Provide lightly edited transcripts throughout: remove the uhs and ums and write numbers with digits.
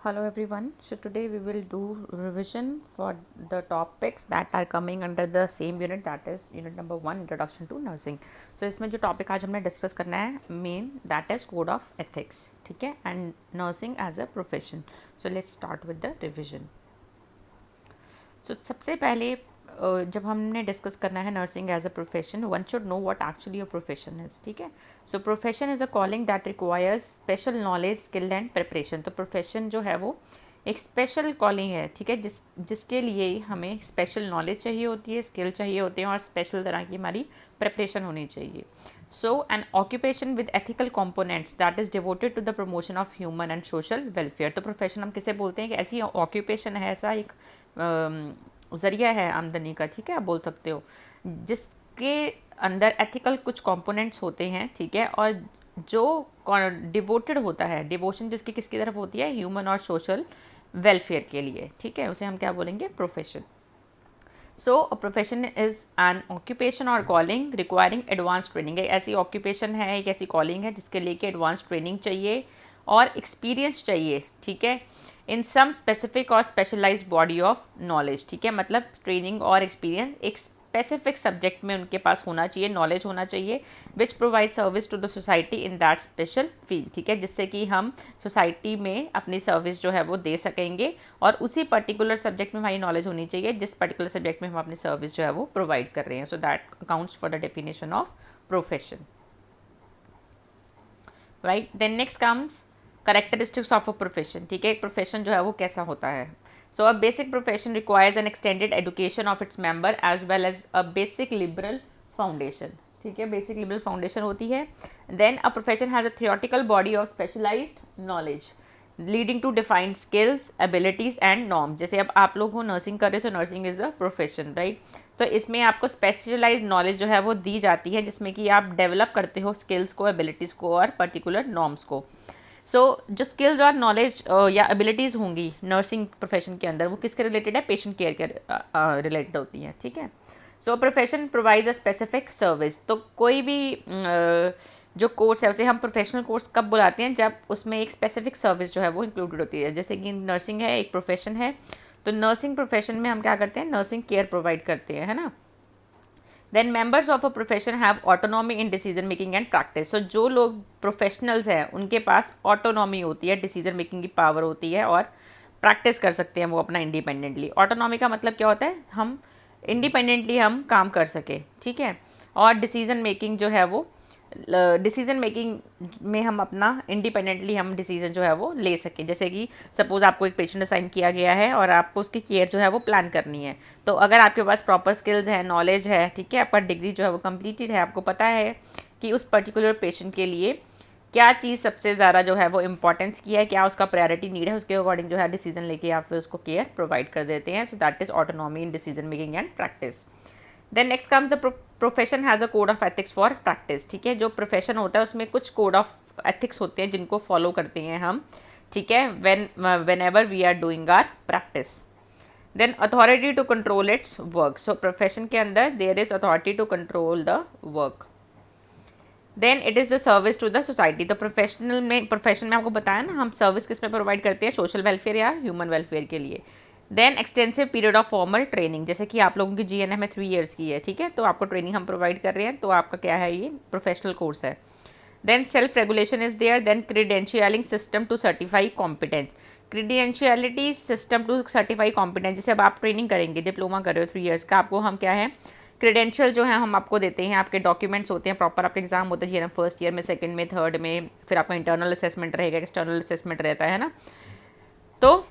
Hello everyone. So today we will do revision for the topics that are coming under the same unit, that is unit number 1, introduction to nursing. So इसमें जो topic आज हमने discuss करना है main, that is code of ethics, ठीक है, and nursing as a profession. So let's start with the revision. So सबसे पहले जब हमने डिस्कस करना है nursing as a profession, one should know what actually your profession is. ठीक है. So profession is a calling that requires special knowledge, skill and preparation. तो profession जो है वो एक स्पेशल कॉलिंग है, ठीक है, जिसके लिए हमें स्पेशल नॉलेज चाहिए होती है, स्किल चाहिए होते हैं और स्पेशल तरह की हमारी प्रिपरेशन होनी चाहिए. So an occupation with ethical components that is devoted to the promotion of human and social welfare. तो प्रोफेशन हम किसे बोलते हैं कि ऐसी ऑक्यूपेशन है, ऐसा एक ज़रिया है आमदनी का, ठीक है, आप बोल सकते हो, जिसके अंदर एथिकल कुछ कंपोनेंट्स होते हैं, ठीक है, और जो डिवोटेड होता है, डिवोशन जिसकी किसकी तरफ होती है, ह्यूमन और सोशल वेलफेयर के लिए, ठीक है, उसे हम क्या बोलेंगे, profession. So a profession is an occupation और कॉलिंग रिक्वायरिंग एडवांस ट्रेनिंग. एक ऐसी ऑक्यूपेशन है, एक ऐसी कॉलिंग है जिसके लिए कि एडवांस ट्रेनिंग चाहिए और एक्सपीरियंस चाहिए, ठीक है, इन सम स्पेसिफिक और स्पेशलाइज बॉडी ऑफ नॉलेज. ठीक है, मतलब ट्रेनिंग और एक्सपीरियंस एक स्पेसिफिक सब्जेक्ट में उनके पास होना चाहिए, नॉलेज होना चाहिए, which provide service to the society in that special field. ठीक है, जिससे कि हम सोसाइटी में अपनी सर्विस जो है वो दे सकेंगे और उसी पर्टिकुलर सब्जेक्ट में हमारी नॉलेज होनी चाहिए जिस पर्टिकुलर सब्जेक्ट में हम अपनी सर्विस जो है वो प्रोवाइड कर रहे हैं. So that accounts for the definition of profession. Right, then next comes characteristics of a profession. ठीक है, एक प्रोफेशन जो है वो कैसा होता है. So a basic profession requires an extended education of its member as well as a basic liberal foundation. ठीक है, बेसिक लिबरल फाउंडेशन होती है. Then a profession has a theoretical body of specialized knowledge leading to defined skills, abilities and norms. जैसे अब आप लोग हो nursing कर रहे हो, nursing is a profession, right. तो इसमें आपको स्पेशलाइज्ड नॉलेज जो है वो दी जाती है, जिसमें कि आप डेवलप करते हो स्किल्स को, एबिलिटीज़ को और पर्टिकुलर नॉर्म्स को. सो जो स्किल्स और नॉलेज या एबिलिटीज़ होंगी नर्सिंग प्रोफेशन के अंदर, वो किसके रिलेटेड है, पेशेंट केयर के रिलेटेड होती हैं. ठीक है. So profession provides a specific service. तो कोई भी जो कोर्स है उसे हम प्रोफेशनल कोर्स कब बुलाते हैं, जब उसमें एक स्पेसिफिक सर्विस जो है वो इंक्लूडेड होती है. जैसे कि नर्सिंग है, एक प्रोफेशन है, तो नर्सिंग प्रोफेशन में हम क्या करते हैं, नर्सिंग केयर प्रोवाइड करते हैं, है ना. Then members of a profession have autonomy in decision making and practice. So जो लोग प्रोफेशनल्स हैं उनके पास ऑटोनॉमी होती है, डिसीजन मेकिंग की पावर होती है और प्रैक्टिस कर सकते हैं वो अपना इंडिपेंडेंटली. ऑटोनॉमी का मतलब क्या होता है, हम इंडिपेंडेंटली हम काम कर सके, ठीक है, और डिसीजन मेकिंग जो है वो डिसीजन मेकिंग में हम अपना इंडिपेंडेंटली हम डिसीजन जो है वो ले सकें. जैसे कि सपोज आपको एक पेशेंट असाइन किया गया है और आपको उसकी केयर जो है वो प्लान करनी है, तो अगर आपके पास प्रॉपर स्किल्स है, नॉलेज है, ठीक है, आपका डिग्री जो है वो कंप्लीटेड है, आपको पता है कि उस पर्टिकुलर पेशेंट के लिए क्या चीज़ सबसे ज़्यादा जो है वो इम्पॉर्टेंस की है, क्या उसका प्रायोरिटी नीड है, उसके अकॉर्डिंग जो है डिसीजन लेके आप फिर उसको केयर प्रोवाइड कर देते हैं. So that is autonomy in decision making and practice. Then next comes the profession has a code of ethics for practice. ठीक है, जो प्रोफेशन होता है उसमें कुछ कोड ऑफ एथिक्स होते हैं जिनको फॉलो करते हैं हम, ठीक है, whenever we are doing our practice. Then authority to control its work. So profession के अंदर there is authority to control the work. Then it is the service to the society. तो profession में आपको बताया ना, हम service किस में प्रोवाइड करते हैं, सोशल वेलफेयर या ह्यूमन वेलफेयर के लिए. Then extensive period of formal training. जैसे कि आप लोगों की जीएनएम में 3 ईयर्स की है, ठीक है, तो आपको ट्रेनिंग हम प्रोवाइड कर रहे हैं, तो आपका क्या है, ये प्रोफेशनल कोर्स है. Then self regulation is there. Then credentialing system to certify competence. Credentialing system to certify competence. जैसे अब आप ट्रेनिंग करेंगे, डिप्लोमा कर रहे हो 3 ईयर्स का, आपको हम क्या है, क्रीडेंशियल जो है हम आपको देते हैं, आपके डॉक्यूमेंट्स होते हैं, प्रॉपर आपका एग्जाम होता है जीएनएम फर्स्ट ईयर में, सेकंड में, थर्ड में, फिर आपका इंटरनल असेसमेंट रहेगा, एक्सटर्नल असेसमेंट रहता है ना. तो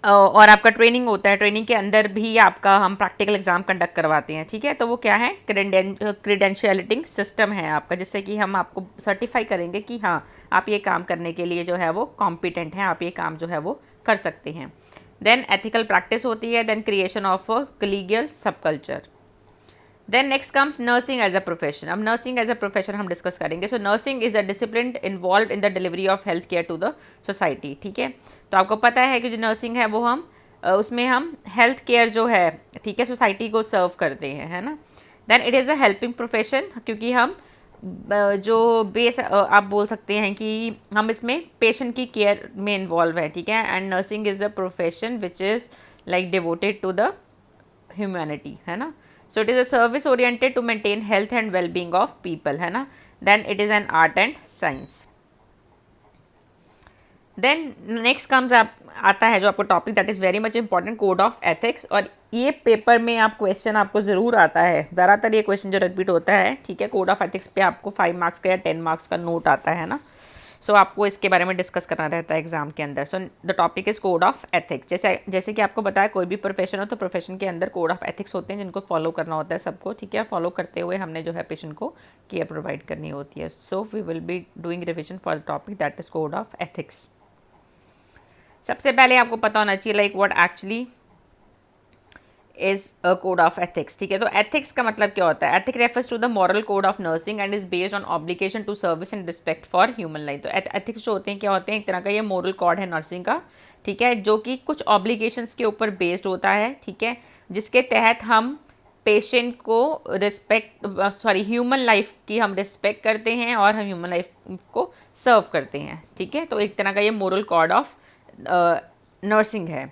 और आपका ट्रेनिंग होता है, ट्रेनिंग के अंदर भी आपका हम प्रैक्टिकल एग्जाम कंडक्ट करवाते हैं, ठीक है. तो वो क्या है, क्रीडेंशियलिटिंग सिस्टम है आपका, जिससे कि हम आपको सर्टिफाई करेंगे कि हाँ आप ये काम करने के लिए जो है वो कॉम्पिटेंट हैं, आप ये काम जो है वो कर सकते हैं. देन एथिकल प्रैक्टिस होती है. Then creation of a collegial sub culture. Then next comes nursing as a profession. अब नर्सिंग एज अ प्रोफेशन हम डिस्कस करेंगे. So nursing is a discipline involve in the delivery of health care to the society. ठीक है, तो आपको पता है कि जो नर्सिंग है वो हम उसमें हम हेल्थ केयर जो है, ठीक है, सोसाइटी को सर्व करते हैं, है ना. Then it is a helping profession, क्योंकि हम जो बेस आप बोल सकते हैं कि हम इसमें पेशेंट की केयर में इन्वॉल्व है, ठीक है। And nursing is a profession which is like devoted to the humanity, है ना। So it is a service oriented to maintain health and wellbeing of people, है ना। Then it is an art and science. Then next comes आप आता है जो आपको topic that is very much important, code of ethics. और ये paper में आप क्वेश्चन आपको ज़रूर आता है, ज़्यादातर ये क्वेश्चन जो रिपीट होता है, ठीक है। कोड ऑफ एथिक्स पे आपको 5 मार्क्स का या 10 मार्क्स का नोट आता है ना। सो आपको इसके बारे में डिस्कस करना रहता है एग्जाम के अंदर। So the topic is code of ethics. जैसे कि आपको बताया कोई भी प्रोफेशन हो तो प्रोफेशन के अंदर कोड ऑफ एथिक्स होते हैं जिनको फॉलो करना होता है सबको, ठीक है। फॉलो करते हुए हमने जो है पेशेंट को केयर प्रोवाइड करनी होती है। So we will be doing revision for the topic that is code of ethics. सबसे पहले आपको पता होना चाहिए like what actually is a code of ethics, ठीक है। तो एथिक्स का मतलब क्या होता है? Ethic refers to the moral code of nursing and is based on obligation to service and respect for human life. तो एथिक्स जो होते हैं क्या होते हैं? एक तरह का ये मॉरल कोड है नर्सिंग का, ठीक है, जो कि कुछ ऑब्लिगेशंस के ऊपर बेस्ड होता है, ठीक है, जिसके तहत हम पेशेंट को ह्यूमन लाइफ की हम रिस्पेक्ट करते हैं और हम ह्यूमन लाइफ को सर्व करते हैं, ठीक है। तो एक तरह का ये मोरल कोड ऑफ नर्सिंग है।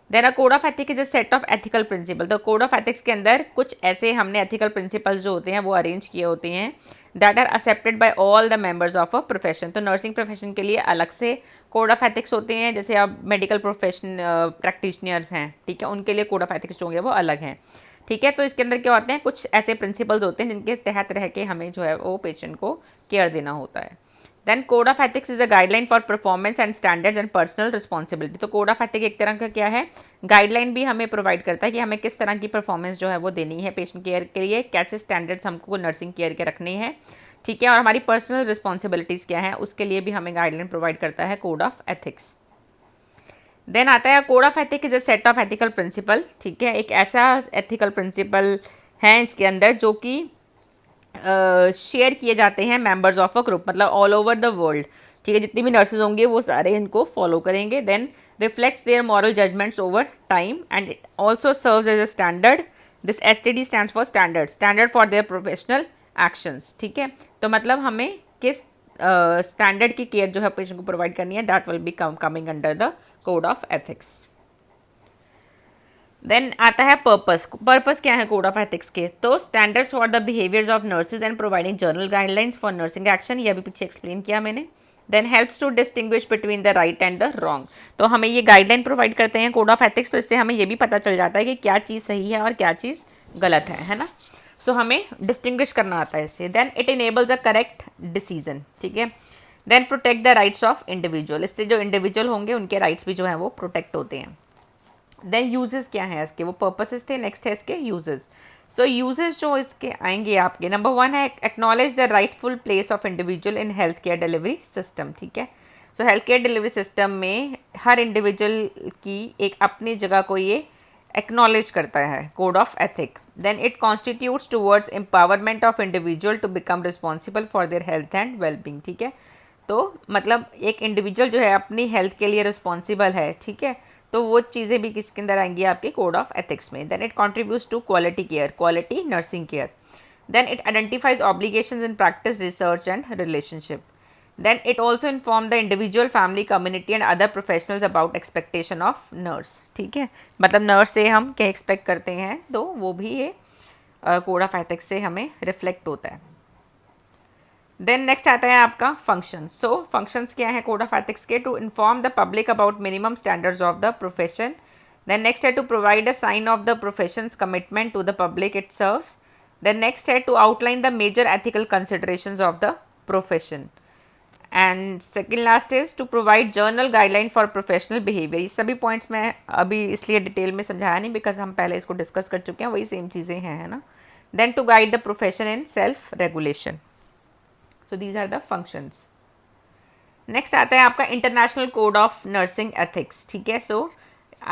Then a code of ethics is a set of ethical principle. तो कोड ऑफ एथिक्स के अंदर कुछ ऐसे हमने एथिकल प्रिंसिपल्स जो होते हैं वो अरेंज किए होते हैं that are accepted by all the members of a profession. तो नर्सिंग प्रोफेशन के लिए अलग से कोड ऑफ एथिक्स होते हैं, जैसे अब मेडिकल प्रोफेशन प्रैक्टिशनर्स हैं, ठीक है, उनके लिए कोड ऑफ एथिक्स जो होंगे वो अलग हैं, ठीक है। तो इसके अंदर क्या होते हैं? कुछ ऐसे प्रिंसिपल्स होते हैं जिनके तहत रह के हमें जो है वो पेशेंट को केयर देना होता है। Then code of ethics is a guideline for performance and standards and personal responsibility. तो कोड ऑफ एथिक्स एक तरह का क्या है? गाइडलाइन भी हमें प्रोवाइड करता है कि हमें किस तरह की परफॉर्मेंस जो है वो देनी है पेशेंट केयर के लिए, कैसे स्टैंडर्ड्स हमको नर्सिंग केयर के रखने हैं, ठीक है, और हमारी पर्सनल रिस्पॉन्सिबिलिटीज़ क्या है उसके लिए भी हमें गाइडलाइन प्रोवाइड करता है कोड ऑफ एथिक्स। देन आता है code of ethics is a set of ethical principle, ठीक है, एक ऐसा एथिकल प्रिंसिपल है इसके अंदर जो कि शेयर किए जाते हैं मेंबर्स ऑफ अ ग्रुप, मतलब ऑल ओवर द वर्ल्ड, ठीक है, जितनी भी नर्सेज होंगे वो सारे इनको फॉलो करेंगे। Then reflects their moral judgements over time and it also serves as a standard. This STD stands for standard for their professional actions, ठीक है। तो मतलब हमें किस स्टैंडर्ड की केयर जो है पेशेंट को प्रोवाइड करनी है, that will be coming under the code of ethics. Then आता है पर्पस। पर्पस क्या है कोड ऑफ एथिक्स के? तो standards for the behaviours of nurses and providing general guidelines for nursing action, ये अभी पीछे एक्सप्लेन किया मैंने। Then helps to distinguish between the right and the wrong. तो हमें ये गाइडलाइन प्रोवाइड करते हैं कोड ऑफ एथिक्स, तो इससे हमें ये भी पता चल जाता है कि क्या चीज़ सही है और क्या चीज़ गलत है ना। सो हमें डिस्टिंग्विश करना आता है इससे। Then it enables a correct decision, ठीक है। Then protect the rights of individual, इससे जो इंडिविजुअल होंगे उनके राइट्स भी जो है वो प्रोटेक्ट होते हैं। देन यूजेस क्या है इसके? वो पर्पसेस थे, नेक्स्ट है इसके यूजेस। सो यूजेस जो इसके आएंगे आपके, नंबर 1 है acknowledge the rightful place of individual in health care delivery system, ठीक है। सो हेल्थ केयर डिलीवरी सिस्टम में हर इंडिविजुअल की एक अपनी जगह को ये एक्नॉलेज करता है code of ethic. Then it constitutes towards empowerment of individual to become responsible for their health and wellbeing, ठीक है। तो मतलब एक इंडिविजुअल जो है अपनी हेल्थ के लिए रिस्पॉन्सिबल है, ठीक है, तो वो चीज़ें भी किसके अंदर आएंगी? आपके कोड ऑफ एथिक्स में। Then it contributes to quality care, quality nursing care. Then it identifies obligations in practice, research and relationship. Then it also inform the individual, family, community and other professionals about expectation of nurse, ठीक है। मतलब nurse से हम क्या expect करते हैं, तो वो भी ये कोड ऑफ एथिक्स से हमें रिफ्लेक्ट होता है। देन नेक्स्ट आता है आपका फंक्शन। सो फंक्शंस क्या है कोड ऑफ एथिक्स के? To inform the public about minimum standards of the profession. Then next है to provide a sign of the profession's commitment to the public it serves. Then next है to outline the major ethical considerations of the profession. And second last is to provide general guideline for professional behaviour. ये सभी points मैं अभी इसलिए detail में समझाया नहीं because हम पहले इसको डिस्कस कर चुके हैं, वही सेम चीज़ें हैं, है ना। Then to guide the profession in self regulation. So these are the functions. Next आता है आपका international code of nursing ethics, ठीक है। सो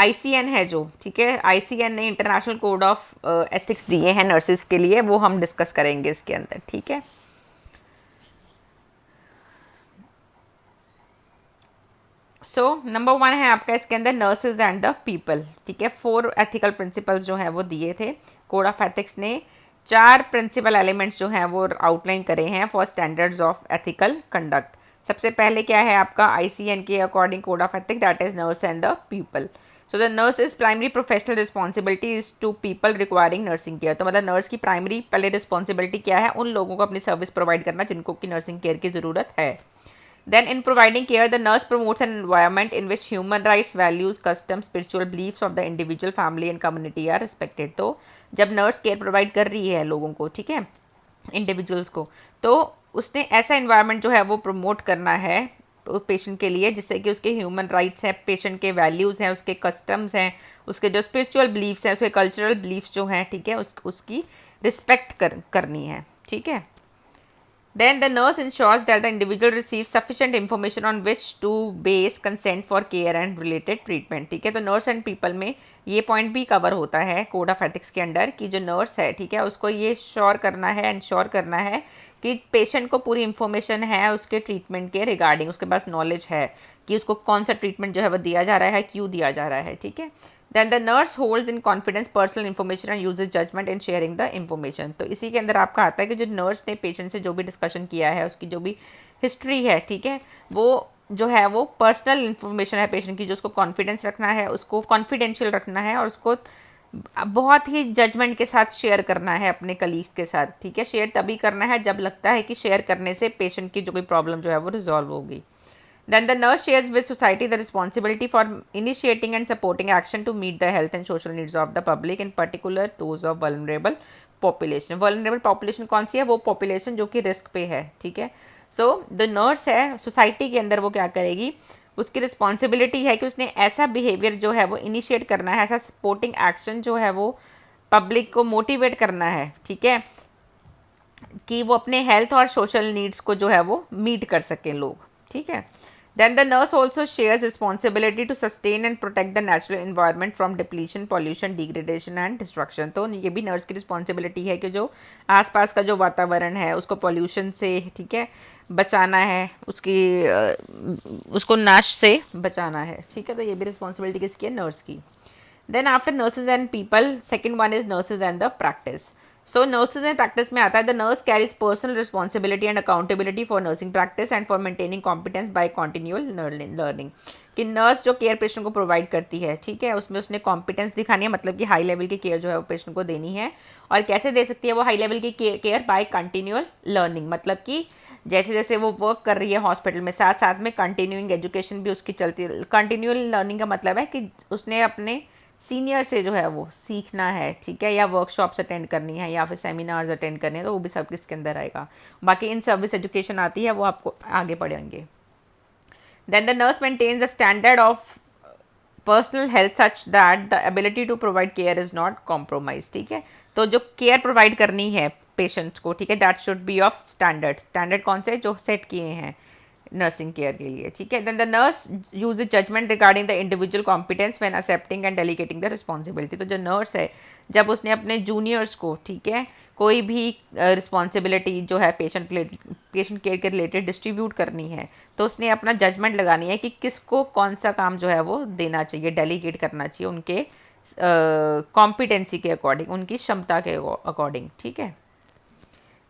ICN है जो, ठीक है, ICN ने इंटरनेशनल कोड ऑफ एथिक्स दिए हैं नर्सिस के लिए, वो हम डिस्कस करेंगे इसके अंदर, ठीक है। सो नंबर 1 है आपका इसके अंदर नर्सेज एंड द पीपल, ठीक है। 4 एथिकल प्रिंसिपल्स जो है वो दिए थे कोड ऑफ एथिक्स ने 4 प्रिंसिपल एलिमेंट्स जो हैं वो आउटलाइन करे हैं for standards of ethical conduct. सबसे पहले क्या है आपका ICN के according code of ethic, that is nurse and the people. So the nurse is primary professional responsibility is to people requiring nursing care. तो मतलब नर्स की प्राइमरी पहले रिस्पॉन्सिबिलिटी क्या है, उन लोगों को अपनी सर्विस प्रोवाइड करना जिनको की नर्सिंग केयर की ज़रूरत है। Then, in providing care, the nurse promotes an environment in which human rights, values, customs, spiritual beliefs of the individual, family and community are respected. तो जब नर्स केयर प्रोवाइड कर रही है लोगों को, ठीक है, इंडिविजुअल्स को, तो उसने ऐसा इन्वायरमेंट जो है वो प्रमोट करना है पेशेंट के लिए जिससे कि उसके ह्यूमन राइट्स हैं, पेशेंट के वैल्यूज़ हैं, उसके कस्टम्स हैं, उसके जो स्पिरिचुअल बिलीफ्स हैं, उसके कल्चरल बिलीफ्स जो हैं, ठीक है, उसकी रिस्पेक्ट करनी है, ठीक है। Then the nurse ensures that the individual receives sufficient information on which to base consent for care and related treatment। ठीक है, तो नर्स एंड पीपल में ये पॉइंट भी कवर होता है कोड ऑफ एथिक्स के अंडर कि जो नर्स है, ठीक है, उसको ये श्योर करना है, इंश्योर करना है कि पेशेंट को पूरी इन्फॉर्मेशन है उसके ट्रीटमेंट के रिगार्डिंग, उसके पास नॉलेज है कि उसको कौन सा ट्रीटमेंट जो है वो दिया जा रहा है, क्यों दिया जा रहा है, ठीक है। Then the nurse holds in confidence personal information and uses judgment in sharing the information। तो इसी के अंदर आपका आता है कि जो नर्स ने पेशेंट से जो भी डिस्कशन किया है, उसकी जो भी हिस्ट्री है, ठीक है, वो जो है वो पर्सनल इन्फॉर्मेशन है पेशेंट की, जो उसको कॉन्फिडेंस रखना है, उसको कॉन्फिडेंशियल रखना है और उसको बहुत ही जजमेंट के साथ शेयर करना है अपने कलीग्स के साथ, ठीक है। शेयर तभी करना है जब लगता है कि शेयर करने से पेशेंट की जो कोई प्रॉब्लम जो है वो रिजॉल्व होगी। Then the nurse shares with society the responsibility for initiating and supporting action to meet the health and social needs of the public, in particular those of vulnerable population। vulnerable population कौन सी है, वो population जो कि risk पे है, ठीक है। So the nurse है सोसाइटी के अंदर वो क्या करेगी, उसकी रिस्पॉन्सिबिलिटी है कि उसने ऐसा बिहेवियर जो है वो इनिशिएट करना है, ऐसा सपोर्टिंग एक्शन जो है वो पब्लिक को मोटिवेट करना है, ठीक है, कि वो अपने हेल्थ और सोशल नीड्स को जो है वो मीट कर सकें लोग, ठीक है। Then the nurse also shares responsibility to sustain and protect the natural environment from depletion, pollution, degradation and destruction। तो ये भी नर्स की रिस्पॉन्सिबिलिटी है कि जो आसपास का जो वातावरण है उसको पॉल्यूशन से, ठीक है, बचाना है, उसको नाश से बचाना है, ठीक है। तो ये भी रिस्पॉन्सिबिलिटी किसकी है, नर्स की। Then after nurses and people, second one is nurses and the practice। So nurses and practice में आता है the nurse carries personal responsibility and accountability for nursing practice and for maintaining competence by continual learning. कि nurse जो care patient को provide करती है, ठीक है, उसमें उसने कॉम्पिटेंस दिखानी है, मतलब कि हाई लेवल की केयर जो है वो पेशेंट को देनी है। और कैसे दे सकती है वो हाई लेवल की केयर, बाय कंटिन्यूअल लर्निंग, मतलब कि जैसे जैसे वो वर्क कर रही है हॉस्पिटल में, साथ साथ में कंटिन्यूइंग एजुकेशन भी उसकी चलती है। कंटिन्यूअल लर्निंग का मतलब है कि उसने अपने सीनियर से जो है वो सीखना है, ठीक है, या वर्कशॉप्स अटेंड करनी है या फिर सेमिनार्स अटेंड करने हैं, तो वो भी सब किसके अंदर आएगा। बाकी इन सर्विस एजुकेशन आती है, वो आपको आगे पढ़ेंगे। Then the nurse maintains the standard of personal health such that the ability to provide care is not compromise. ठीक है, तो जो केयर प्रोवाइड करनी है पेशेंट्स को, ठीक है, that should be of standard. Standard कौन से, जो सेट किए हैं नर्सिंग केयर के लिए, ठीक है। Then the nurse use judgement regarding the individual competence when accepting and delegating the responsibility. तो जो नर्स है, जब उसने अपने जूनियर्स को, ठीक है, कोई भी रिस्पॉन्सिबिलिटी जो है पेशेंट केयर के रिलेटेड डिस्ट्रीब्यूट करनी है, तो उसने अपना जजमेंट लगानी है कि किसको कौन सा काम जो है वो देना चाहिए, डेलीगेट करना चाहिए उनके कॉम्पिटेंसी के अकॉर्डिंग, उनकी क्षमता के अकॉर्डिंग, ठीक है।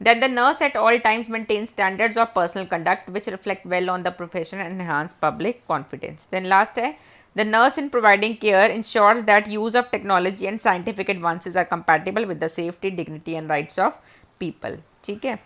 That the nurse at all times maintains standards of personal conduct which reflect well on the profession and enhance public confidence. Then last है, the nurse in providing care ensures that use of technology and scientific advances are compatible with the safety, dignity and rights of people. ठीक है,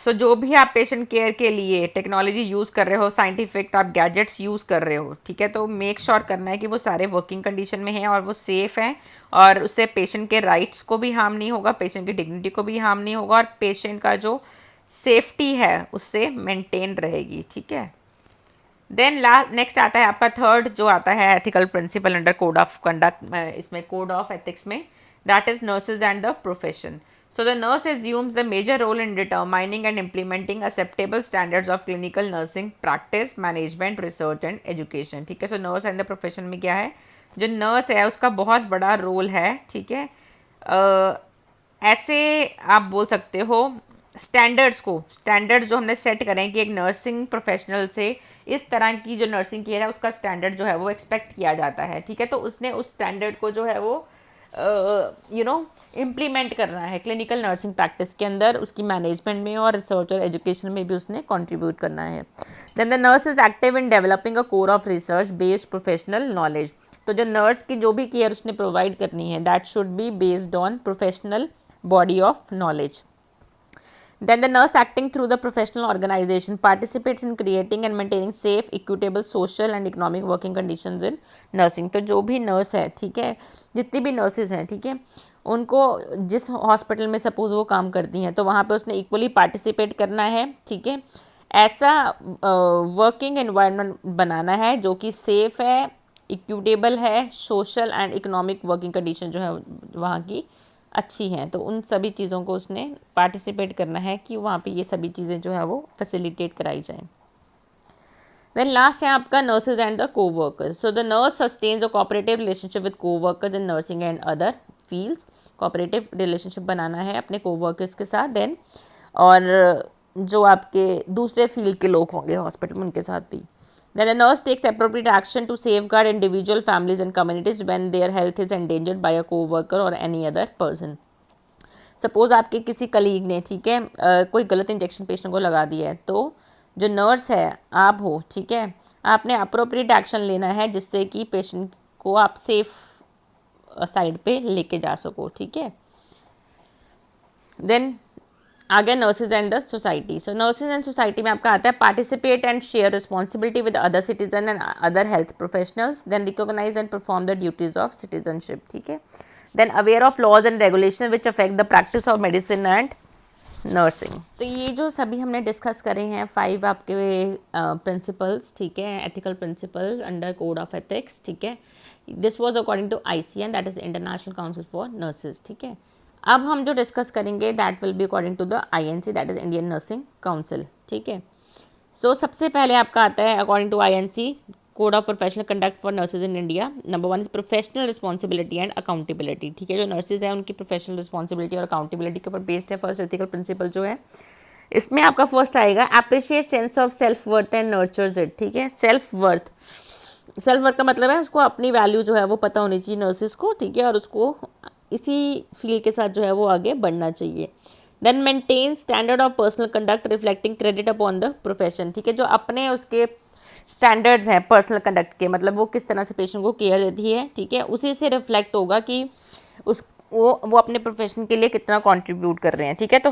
सो जो भी आप patient care के लिए technology use कर रहे हो, साइंटिफिक आप गैजेट्स यूज़ कर रहे हो, ठीक है, तो मेक श्योर करना है कि वो सारे वर्किंग कंडीशन में हैं और वो सेफ़ हैं, और उससे पेशेंट के राइट्स को भी हार्म नहीं होगा, पेशेंट की डिग्निटी को भी हार्म नहीं होगा, और पेशेंट का जो सेफ्टी है उससे मेंटेन रहेगी, ठीक है। देन नेक्स्ट आता है आपका थर्ड, जो आता है ethical principle under code of conduct, इसमें कोड ऑफ एथिक्स में, that is nurses and the profession. So the nurse assumes the major role in determining and implementing acceptable standards of clinical nursing practice, management, research and education। ठीक है, so nurse and the profession में क्या है, जो nurse है उसका बहुत बड़ा रोल है, ठीक है। ऐसे आप बोल सकते हो स्टैंडर्ड्स जो हमने सेट करें कि एक नर्सिंग प्रोफेशनल से इस तरह की जो नर्सिंग केयर है उसका स्टैंडर्ड जो है वो एक्सपेक्ट किया जाता है, ठीक है। तो उसने उस स्टैंडर्ड को जो है वो इम्प्लीमेंट करना है क्लिनिकल नर्सिंग प्रैक्टिस के अंदर, उसकी मैनेजमेंट में और रिसर्च और एजुकेशन में भी उसने कंट्रीब्यूट करना है. Then the nurse is active in developing a core of research based professional knowledge. तो जो नर्स की जो भी केयर उसने प्रोवाइड करनी है that should be based on professional body of knowledge. Then the nurse acting through the professional organization participates in creating and maintaining safe, equitable social and economic working conditions in nursing. तो जो भी nurse है, ठीक है, जितनी भी nurses हैं, ठीक है, उनको जिस हॉस्पिटल में सपोज वो काम करती हैं तो वहाँ पे उसने इक्वली पार्टिसिपेट करना है, ठीक है. ऐसा वर्किंग एनवायरनमेंट बनाना है जो कि सेफ़ है, इक्विटेबल है, social and economic working condition जो है वहाँ की अच्छी हैं. तो उन सभी चीज़ों को उसने पार्टिसिपेट करना है कि वहाँ पे ये सभी चीज़ें जो है वो फैसिलिटेट कराई जाएँ. देन लास्ट है आपका nurses and the coworkers. So the nurse sustains a cooperative relationship with coworkers in nursing and other fields. Cooperative relationship बनाना है अपने को वर्कर्स के साथ. देन और जो आपके दूसरे फील्ड के लोग होंगे हॉस्पिटल में उनके साथ भी. Then the nurse takes appropriate action to safeguard individual families and communities when their health is endangered by a co-worker or any other person. Suppose आपके किसी कलीग ने, ठीक है, कोई गलत इंजेक्शन पेशेंट को लगा दिया है, तो जो नर्स है आप हो, ठीक है, आपने अप्रोप्रिएट एक्शन लेना है जिससे कि पेशेंट को आप सेफ साइड पे लेके जा सको, ठीक है. देन आगे nurses and the society. So nurses and society में आपका आता है participate and share responsibility with other citizen and other health professionals. Then recognise and perform the duties of citizenship, ठीक है. Then aware of laws and regulation which affect the practice of medicine and nursing. तो ये जो सभी हमने discuss करे हैं 5 आपके प्रिंसिपल्स, ठीक है, ethical principle under code of ethics, ठीक है. This was according to ICN, that is international council for nurses, ठीक है. अब हम जो डिस्कस करेंगे that will be according to the INC, that is Indian nursing council, ठीक है. सो सबसे पहले आपका आता है according to INC code of professional conduct for nurses in India. Number 1 is professional responsibility and accountability, ठीक है. जो नर्सेज हैं उनकी प्रोफेशनल रिस्पॉन्सिबिलिटी और अकाउंटेबिलिटी के ऊपर बेस्ड है फर्स्ट एथिकल प्रिंसिपल जो है. इसमें आपका फर्स्ट आएगा appreciate sense of self worth and nurtures it, ठीक है. सेल्फ वर्थ का मतलब है उसको अपनी वैल्यू जो है वो पता होनी चाहिए नर्सेज को, ठीक है, और उसको इसी फील्ड के साथ जो है वो आगे बढ़ना चाहिए. Then maintain standard of personal conduct reflecting credit upon the profession, ठीक है. जो अपने उसके स्टैंडर्ड्स हैं पर्सनल कंडक्ट के, मतलब वो किस तरह से पेशेंट को केयर देती है, ठीक है, उसी से रिफ्लेक्ट होगा कि वो अपने प्रोफेशन के लिए कितना कंट्रीब्यूट कर रहे हैं, ठीक है. तो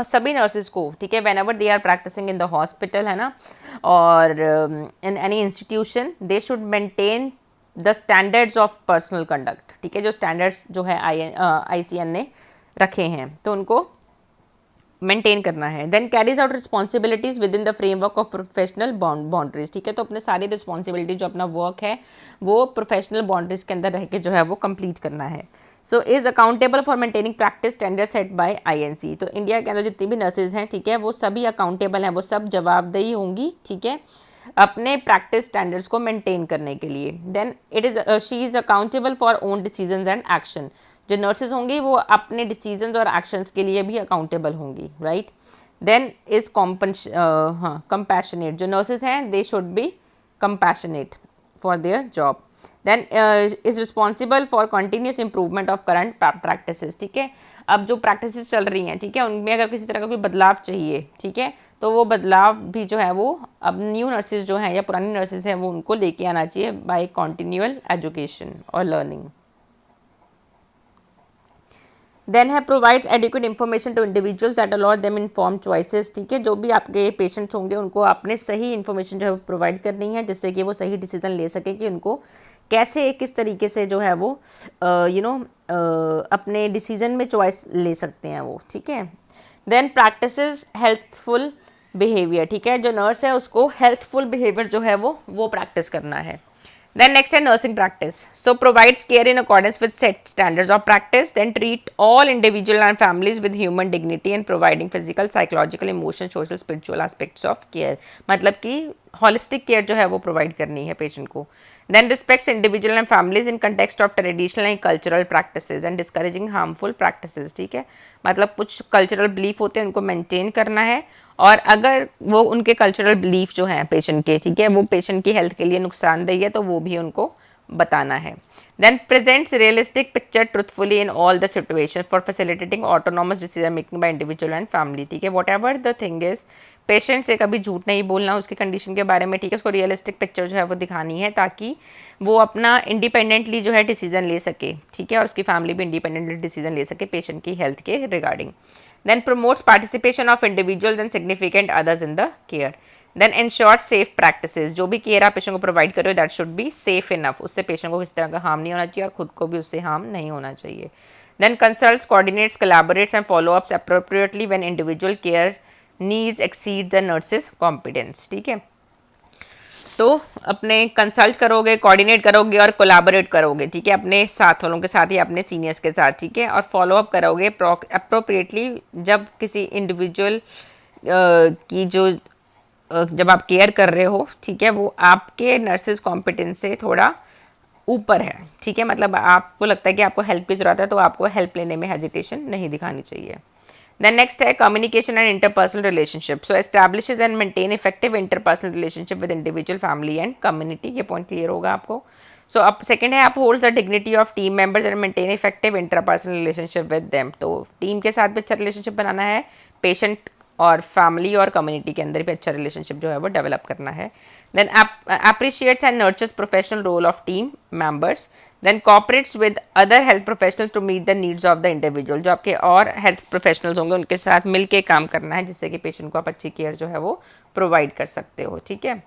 सभी नर्सेज को, ठीक है, whenever they are practising in the hospital, है ना, और in any institution, they should maintain the standards of personal conduct, ठीक है. जो स्टैंडर्ड्स जो है ICN ने रखे हैं तो उनको मेंटेन करना है. Then carries out responsibilities within the framework of professional boundaries, ठीक है. तो अपने सारी रिस्पॉन्सिबिलिटी जो अपना वर्क है वो प्रोफेशनल बाउंड्रीज के अंदर रह के जो है वो कंप्लीट करना है. So is accountable for maintaining practice standard set by INC. तो इंडिया के अंदर जितनी भी नर्सेज हैं, ठीक है, वो सभी अकाउंटेबल हैं, वो सब जवाबदेही होंगी, ठीक है, अपने प्रैक्टिस स्टैंडर्ड्स को मेंटेन करने के लिए. Then she is accountable for own decisions and action. जो नर्सेज होंगी वो अपने डिसीजंस और एक्शंस के लिए भी अकाउंटेबल होंगी, राइट. Then is compassionate. जो नर्सेज हैं they should be compassionate for their job. Then is responsible for continuous improvement of current practices, ठीक है. अब जो प्रैक्टिसेस चल रही हैं, ठीक है, उनमें अगर किसी तरह का कोई बदलाव चाहिए, ठीक है, तो वो बदलाव भी जो है वो अब न्यू नर्सेज जो हैं या पुरानी नर्सेज हैं वो उनको लेके आना चाहिए बाय कॉन्टिन्यूअल एजुकेशन और लर्निंग. देन है provides adequate information to individuals that allot them inform choices, ठीक है. जो भी आपके पेशेंट्स होंगे उनको आपने सही इन्फॉर्मेशन जो है प्रोवाइड करनी है जिससे कि वो सही डिसीजन ले सके कि उनको कैसे किस तरीके से जो है वो अपने डिसीजन में चॉइस ले सकते हैं वो, ठीक है. देन प्रैक्टिसेस हेल्थफुल बिहेवियर, ठीक है. जो नर्स है उसको हेल्थफुल बिहेवियर जो है वो प्रैक्टिस करना है. Then next है nursing practice. So provides care in accordance with set standards of practice. Then treat all individual and families with human dignity and providing physical, psychological, emotional, social, spiritual aspects of care. मतलब कि holistic care जो है वो provide करनी है patient को. Then respects individual and families in context of traditional and cultural practices and discouraging harmful practices, ठीक है. मतलब कुछ cultural belief होते हैं उनको maintain करना है और अगर वो उनके कल्चरल बिलीफ जो हैं पेशेंट के, ठीक है, वो पेशेंट की हेल्थ के लिए नुकसानदेह है तो वो भी उनको बताना है। Then presents realistic picture truthfully in all the situation for facilitating autonomous decision making by individual and family, ठीक है। Whatever the thing is, patient से कभी झूठ नहीं बोलना उसकी कंडीशन के बारे में, ठीक है। उसको रियलिस्टिक पिक्चर जो है वो दिखानी है ताकि वो अपना इंडिपेंडेंटली जो है डिसीजन ले सके, ठीक है, और उसकी फैमिली भी इंडिपेंडेंटली डिसीजन ले सके पेशेंट की हेल्थ के regarding. Then promotes participation of individuals and significant others in the care. Then ensure safe practices, जो भी केयर आप पेशेंट को प्रोवाइड कर रहे हो that should be safe enough, उससे पेशेंट को किसी तरह का हार्म नहीं होना चाहिए और खुद को भी उससे हार्म नहीं होना चाहिए। Then consults, coordinates, collaborates and follow ups appropriately when individual care needs exceed the nurse's competence, ठीक है। तो अपने कंसल्ट करोगे, कोऑर्डिनेट करोगे और कोलैबोरेट करोगे, ठीक है, अपने साथ वालों के साथ या अपने सीनियर्स के साथ, ठीक है, और फॉलो अप करोगे अप्रोप्रिएटली जब किसी इंडिविजुअल की जो जब आप केयर कर रहे हो, ठीक है, वो आपके नर्सेज कॉम्पिटेंस से थोड़ा ऊपर है, ठीक है, मतलब आपको लगता है कि आपको हेल्प की जरूरत है तो आपको हेल्प लेने में हेजिटेशन नहीं दिखानी चाहिए। देन नेक्स्ट है communication and interpersonal relationship, so establishes and maintain effective interpersonal relationship with individual, family and community, ये पॉइंट क्लियर होगा आपको। सो अब सेकंड है आप hold the dignity of team members and maintain effective interpersonal relationship with them, तो team के साथ भी अच्छा रिलेशनशिप बनाना है, पेशेंट और फैमिली और कम्युनिटी के अंदर भी अच्छा रिलेशनशिप जो है वो डेवलप करना है। Then appreciates and nurtures professional role of team members, then cooperates with other health professionals to meet the needs of the individual, जो आपके और हेल्थ प्रोफेशनल्स होंगे उनके साथ मिलके काम करना है जिससे कि पेशेंट को आप अच्छी केयर जो है वो प्रोवाइड कर सकते हो, ठीक है।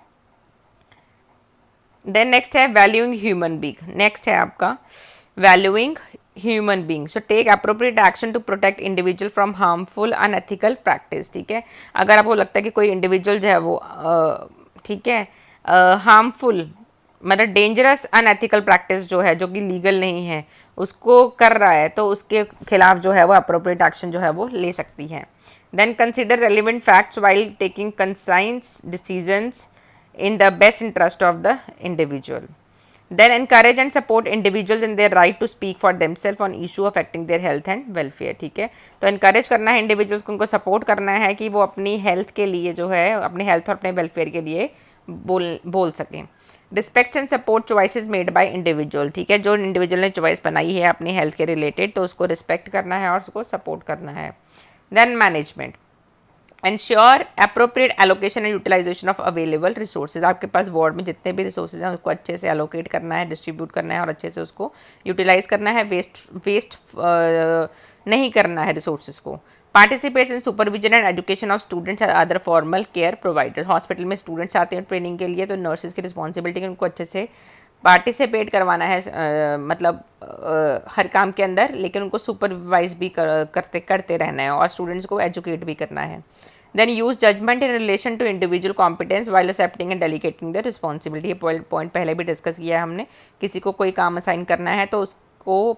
Then next is valuing human being, next है आपका valuing human being, so take appropriate action to protect individual from harmful unethical practice, ठीक है। अगर आपको लगता है कि कोई इंडिविजुअल जो है वो ठीक है हार्मफुल मतलब डेंजरस अनएथिकल प्रैक्टिस जो है जो कि लीगल नहीं है उसको कर रहा है तो उसके खिलाफ जो है वो अप्रोप्रिएट एक्शन जो है वो ले सकती है। Then consider relevant facts while taking conscience decisions in the best interest of the individual. Then encourage and support individuals in their right to speak for themselves on issue affecting their health and welfare, ठीक है। तो encourage करना है individuals को, उनको support करना है कि वो अपनी health के लिए जो है अपने health और अपने welfare के लिए बोल सकें। Respect and support choices made by individual, ठीक है, जो individual ने choice बनाई है अपनी health के related तो उसको respect करना है और उसको support करना है। Then management, ensure appropriate allocation and utilisation of available resources, आपके पास वार्ड में जितने भी रिसोर्सेज हैं उसको अच्छे से एलोकेट करना है, डिस्ट्रीब्यूट करना है और अच्छे से उसको यूटिलाइज करना है, वेस्ट नहीं करना है रिसोर्सेज को। Participates in supervision and education of students and other formal care providers, hospital में स्टूडेंट्स आते हैं ट्रेनिंग के लिए तो नर्सेज की रिस्पॉन्सिबिलिटी है उनको अच्छे से पार्टिसिपेट करवाना है मतलब हर काम के अंदर, लेकिन उनको सुपरवाइज भी करते रहना है और स्टूडेंट्स को एजुकेट भी करना है। Then use judgement in relation to individual competence while accepting and delegating the responsibility, ये पॉइंट पहले भी डिस्कस किया है हमने। किसी को कोई काम असाइन करना है तो उसको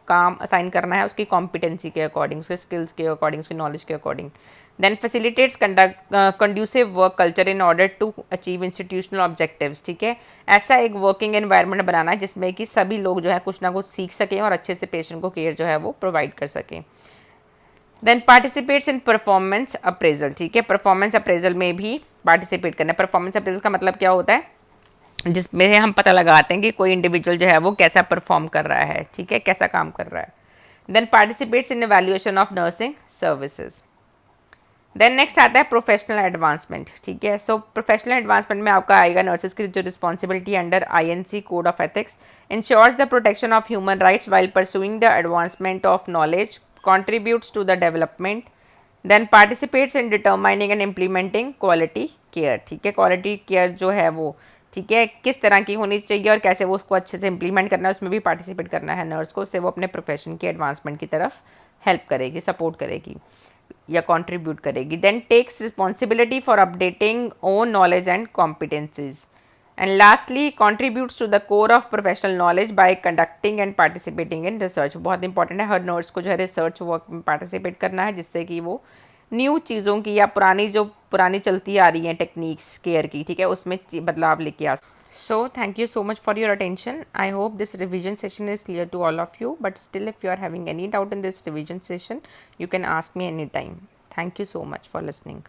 काम असाइन करना है उसकी कॉम्पिटेंसी के अकॉर्डिंग, उसके स्किल्स के अकॉर्डिंग, उसकी नॉलेज के according. Then facilitates conducive work culture in order to achieve institutional objectives, ठीक है, ऐसा एक वर्किंग एनवायरनमेंट बनाना है जिसमें कि सभी लोग जो है कुछ ना कुछ सीख सकें और अच्छे से पेशेंट को केयर जो है वो प्रोवाइड कर सकें। Then participates in performance appraisal, ठीक है, परफॉर्मेंस अप्रेजल में भी पार्टिसिपेट करना है। परफॉर्मेंस अप्रेजल का मतलब क्या होता है, जिसमें हम पता लगाते हैं कि कोई इंडिविजुअल जो है वो कैसा परफॉर्म कर रहा है, ठीक है, कैसा काम कर रहा है। Then participates in evaluation of nursing services. Then next आता है प्रोफेशनल एडवांसमेंट, ठीक है। सो प्रोफेशनल एडवांसमेंट में आपका आएगा नर्सेज की जो responsibility under INC code of ethics, ensures the protection of human rights while pursuing the advancement of knowledge, contributes to the development, then participates in determining and implementing quality care, ठीक है, quality care जो है वो, ठीक है, किस तरह की होनी चाहिए और कैसे वो उसको अच्छे से इम्प्लीमेंट करना है उसमें भी पार्टिसिपेट करना है नर्स को, उससे वो अपने प्रोफेशन की एडवांसमेंट की तरफ हेल्प करेगी, सपोर्ट करेगी या कंट्रीब्यूट करेगी। Then takes responsibility for updating own knowledge and competencies, and lastly contributes to the core of professional knowledge by conducting and participating in research, बहुत इंपॉर्टेंट है, हर नर्स को जो है रिसर्च वर्क में पार्टिसिपेट करना है जिससे कि वो न्यू चीज़ों की या पुरानी चलती आ रही हैं टेक्निक्स केयर की, ठीक है, उसमें बदलाव लेके आ। So thank you so much for your attention, I hope this revision session is clear to all of you, but still if you are having any doubt in this revision session you can ask me any time. Thank you so much for listening.